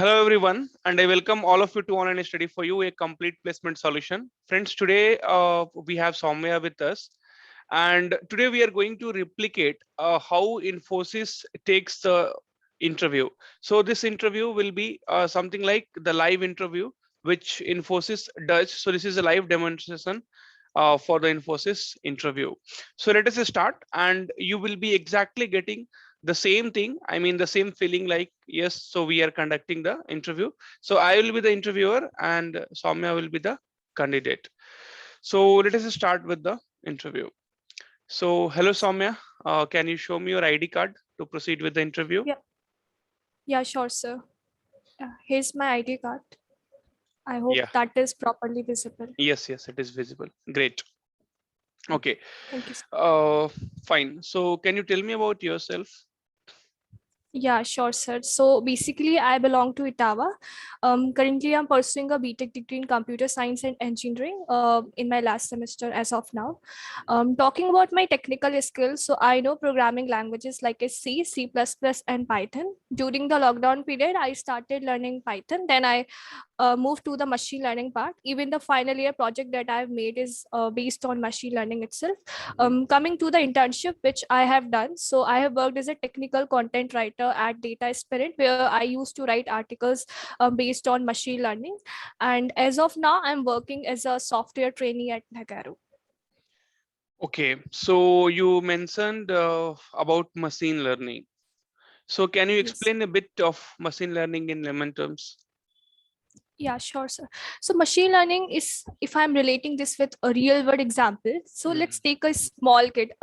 Hello everyone, and I welcome all of you to Online Study for You, a complete placement solution. Friends, today we have Soumya with us, and today we are going to replicate how Infosys takes the interview. So this interview will be something like the live interview, which Infosys does. So this is a live demonstration for the Infosys interview. So let us start, and you will be exactly getting the same thing. I mean, the same feeling like, yes, so we are conducting the interview. So I will be the interviewer and Soumya will be the candidate. So let us start with the interview. So hello, Soumya. Can you show me your ID card to proceed with the interview? Yeah, sure, sir. Here's my ID card. I hope Yeah. that is properly visible. Yes, yes, it is visible. Great. Okay. Thank you, sir. Fine. So can you tell me about yourself? Yeah, sure, sir. So basically, I belong to Itawa. Currently, I'm pursuing a BTech degree in computer science and engineering in my last semester as of now. Talking about my technical skills, so I know programming languages like C, C++, and Python. During the lockdown period, I started learning Python. Then I moved to the machine learning part. Even the final year project that I've made is based on machine learning itself. Coming to the internship which I have done, so I have worked as a technical content writer at Data Spirit, where I used to write articles based on machine learning. And as of now, I'm working as a software trainee at Nagaru. Okay. So you mentioned about machine learning. So can you Yes. explain a bit of machine learning in layman terms? Yeah, sure, sir. So machine learning is, if I'm relating this with a real world example, so let's Mhm, take a small kid,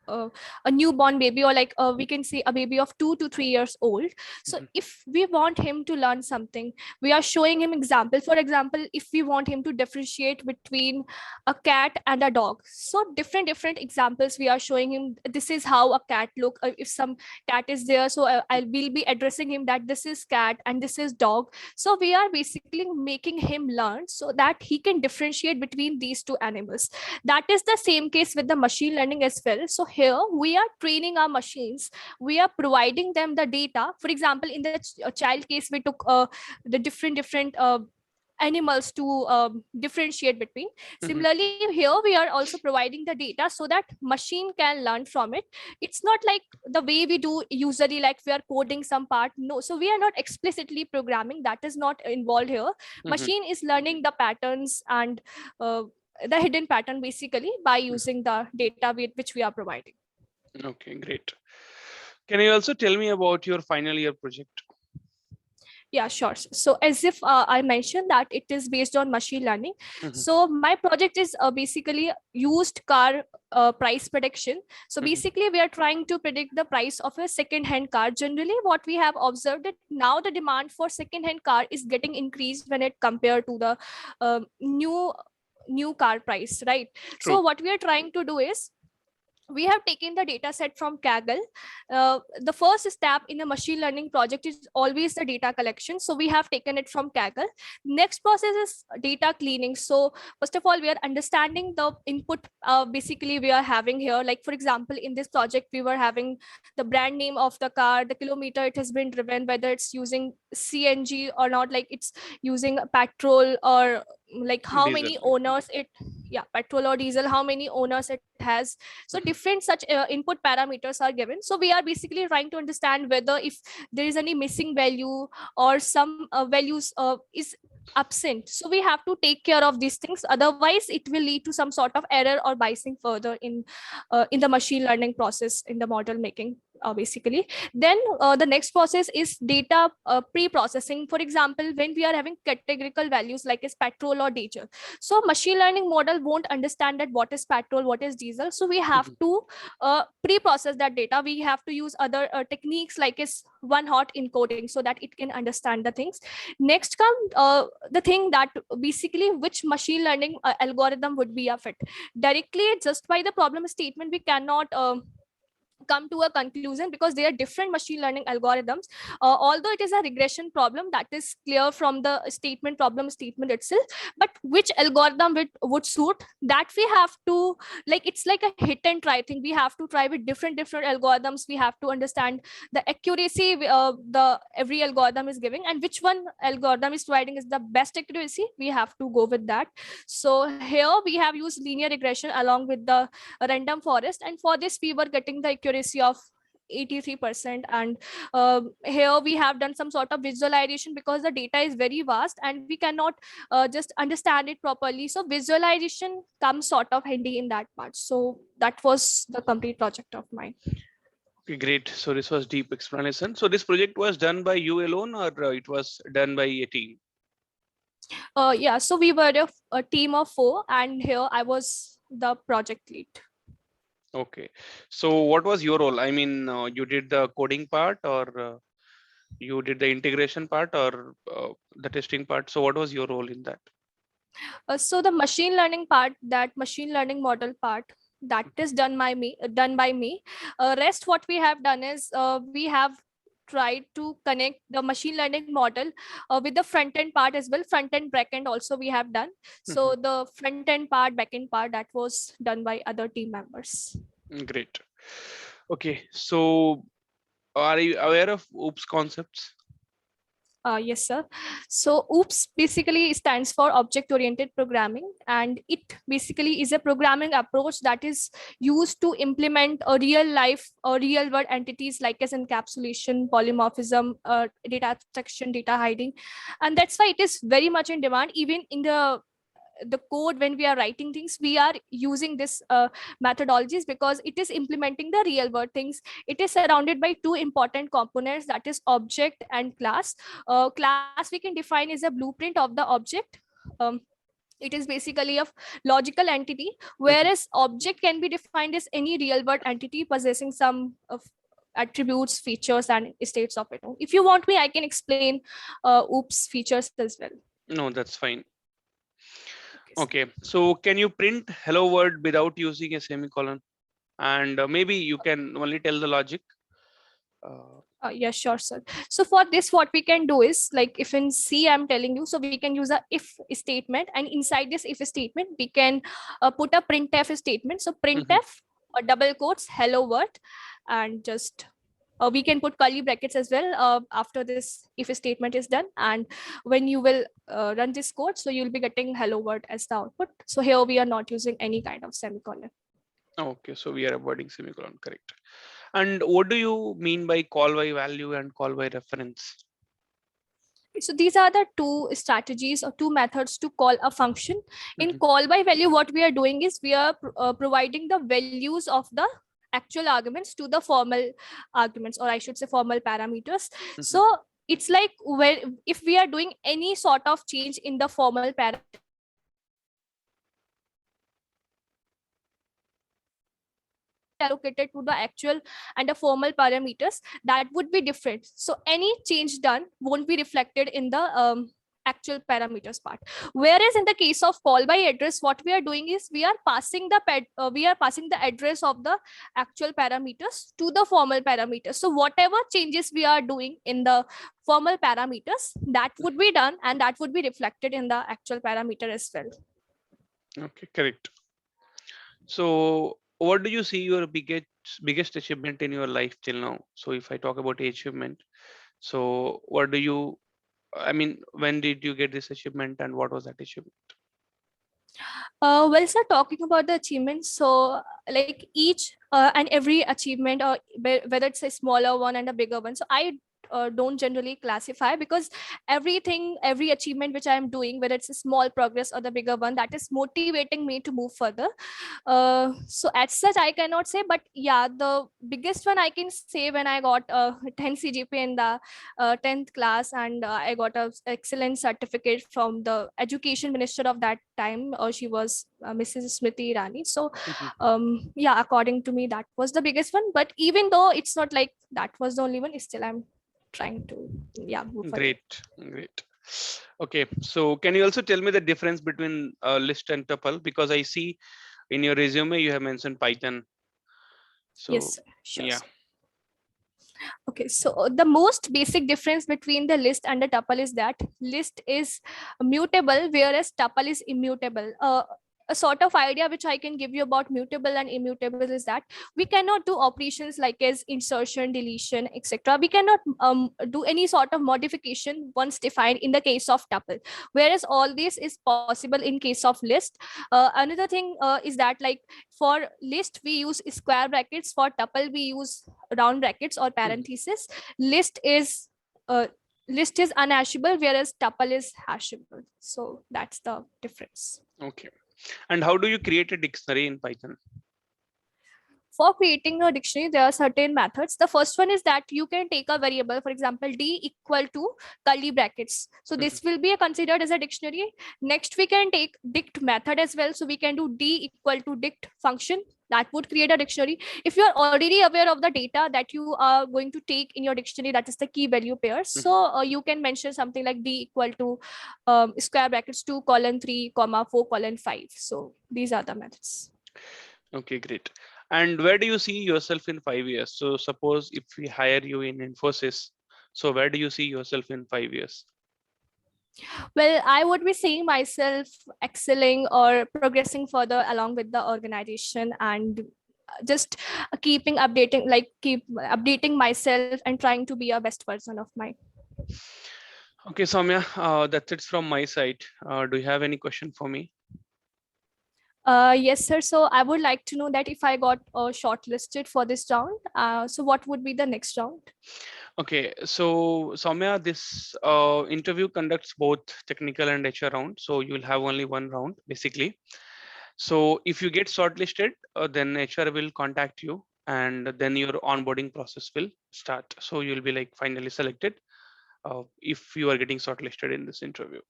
uh, a newborn baby, or like we can say a baby of 2 to 3 years old. So mhm, if we want him to learn something, we are showing him example. For example, if we want him to differentiate between a cat and a dog, so different examples we are showing him. This is how a cat look. If some cat is there, so I will be addressing him that this is cat and this is dog. So we are basically making him learn so that he can differentiate between these two animals. That is the same case with the machine learning as well. So here we are training our machines. We are providing them the data. For example, in the child case, we took the different animals to differentiate between. mhm, Similarly, here we are also providing the data so that machine can learn from it. It's not like the way we do usually, like we are coding some part. No, so we are not explicitly programming. That is not involved here. mhm. Machine is learning the patterns and the hidden pattern basically by using the data which we are providing. Okay, great. Can you also tell me about your final year project? Yeah, sure. So as if I mentioned that it is based on machine learning. Mhm, So my project is basically used car price prediction. So mhm, basically we are trying to predict the price of a second hand car. Generally what we have observed that now the demand for second hand car is getting increased when it compared to the new car price, right? true. So what we are trying to do is we have taken the data set from Kaggle. The first step in a machine learning project is always the data collection. So we have taken it from Kaggle. Next process is data cleaning. So first of all, we are understanding the input. Basically, we are having here, like for example, in this project, we were having the brand name of the car, the kilometer it has been driven, whether it's using CNG or not, like it's using petrol or like how Diesel. many owners it, yeah, petrol or diesel, how many owners it has. So Mhm, different such input parameters are given. So we are basically trying to understand whether if there is any missing value or some values is absent. So we have to take care of these things, otherwise it will lead to some sort of error or biasing further in the machine learning process in the model making basically. Then the next process is data pre-processing. For example, when we are having categorical values like is petrol or diesel, so machine learning model won't understand that what is petrol, what is diesel. So we have mhm, to pre-process that data. We have to use other techniques like is one hot encoding so that it can understand the things. Next come the thing that basically which machine learning algorithm would be a fit directly just by the problem statement. We cannot come to a conclusion, because they are different machine learning algorithms. Although it is a regression problem, that is clear from the problem statement itself, but which algorithm would suit, that we have to, like, it's like a hit and try thing. We have to try with different algorithms. We have to understand the accuracy the every algorithm is giving, and which one algorithm is providing is the best accuracy. We have to go with that. So here we have used linear regression along with the random forest, and for this we were getting the accuracy of 83%. And here we have done some sort of visualization, because the data is very vast and we cannot just understand it properly, so visualization comes sort of handy in that part. So that was the complete project of mine. Okay, great. So this was deep explanation. So this project was done by you alone, or it was done by a team? Yeah, so we were a team of 4, and here I was the project lead. Okay. So what was your role? I mean, you did the coding part, or you did the integration part, or the testing part? So what was your role in that? So the machine learning part, that machine learning model part, that is done by me. Rest what we have done is we have tried to connect the machine learning model with the front end part as well. Front end, back end also we have done. So the front end part, back end part, that was done by other team members. Great. Okay. So are you aware of OOPS concepts? Yes, sir. So OOPS basically stands for Object Oriented Programming, and it basically is a programming approach that is used to implement a real life or real world entities, like as encapsulation, polymorphism, data abstraction, data hiding. And that's why it is very much in demand. Even in the code, when we are writing things, we are using this methodologies, because it is implementing the real world things. It is surrounded by 2 important components, that is object and class. Class we can define as a blueprint of the object. It is basically a logical entity, whereas object can be defined as any real world entity possessing some of attributes, features, and states of it. If you want me, I can explain OOPS features as well. No, that's fine. Okay, so can you print hello world without using a semicolon? And maybe you can only tell the logic. Yeah, sure, sir. So for this, what we can do is, like, if in C I'm telling you, so we can use a if statement, and inside this if statement we can put a printf statement. So printf double quotes hello world, and just we can put curly brackets as well after this if statement is done. And when you will run this code, so you'll be getting hello world as the output. So here we are not using any kind of semicolon. Okay, so we are avoiding semicolon, correct. And what do you mean by call by value and call by reference? So these are the 2 strategies or 2 methods to call a function. In call by value, what we are doing is we are providing the values of the actual arguments to the formal arguments, or I should say formal parameters. So it's like when if we are doing any sort of change in the formal parameter, allocated to the actual and the formal parameters, that would be different. So any change done won't be reflected in the actual parameters part. Whereas in the case of call by address, what we are doing is we are passing the address of the actual parameters to the formal parameters. So whatever changes we are doing in the formal parameters, that would be done, and that would be reflected in the actual parameter as well. Okay, correct. So what do you see your biggest achievement in your life till now? So if I talk about achievement, so what do you, I mean, when did you get this achievement and what was that achievement? Well, sir, talking about the achievements, so like each and every achievement, or whether it's a smaller one and a bigger one, so I don't generally classify, because every achievement which I am doing, whether it's a small progress or the bigger one, that is motivating me to move further. So as such, I cannot say, but yeah, the biggest one I can say, when I got 10 CGPA in the 10th class, and I got a excellent certificate from the education minister of that time. She was Mrs. Smriti Irani. So yeah, according to me, that was the biggest one. But even though it's not like that was the only one, still I'm trying to move further. Great. Okay, so can you also tell me the difference between list and tuple? Because I see in your resume you have mentioned Python. So Yes, sir. Sure, yeah. sir. Okay, so the most basic difference between the list and the tuple is that list is mutable, whereas tuple is immutable. A sort of idea which I can give you about mutable and immutable is that we cannot do operations like as insertion, deletion, etc. We cannot do any sort of modification once defined in the case of tuple, whereas all this is possible in case of list. Another thing is that like for list we use square brackets, for tuple we use round brackets or parentheses. List is uh, list is unhashable, whereas tuple is hashable. So that's the difference. Okay. And how do you create a dictionary in Python? For creating a dictionary, there are certain methods. The first one is that you can take a variable, for example, d equal to curly brackets. So this will be considered as a dictionary. Next, we can take dict method as well. So we can do d equal to dict function. That would create a dictionary. If you are already aware of the data that you are going to take in your dictionary, that is the key value pairs. So you can mention something like d equal to square brackets 2:3, 4:5. So these are the methods. Okay, great. And where do you see yourself in 5 years? So suppose if we hire you in Infosys, so where do you see yourself in 5 years? Well, I would be seeing myself excelling or progressing further along with the organization, and just keep updating myself and trying to be a best version of my. Okay, Soumya, that's it from my side. Do you have any question for me? Yes, sir. So I would like to know that if I got shortlisted for this round, so what would be the next round? Okay, so Soumya, this interview conducts both technical and HR round. So you will have only one round basically. So if you get shortlisted, then HR will contact you and then your onboarding process will start. So you'll be like finally selected if you are getting shortlisted in this interview.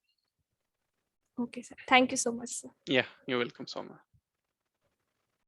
Okay, sir. Thank you so much, sir. Yeah, you're welcome, Soumya.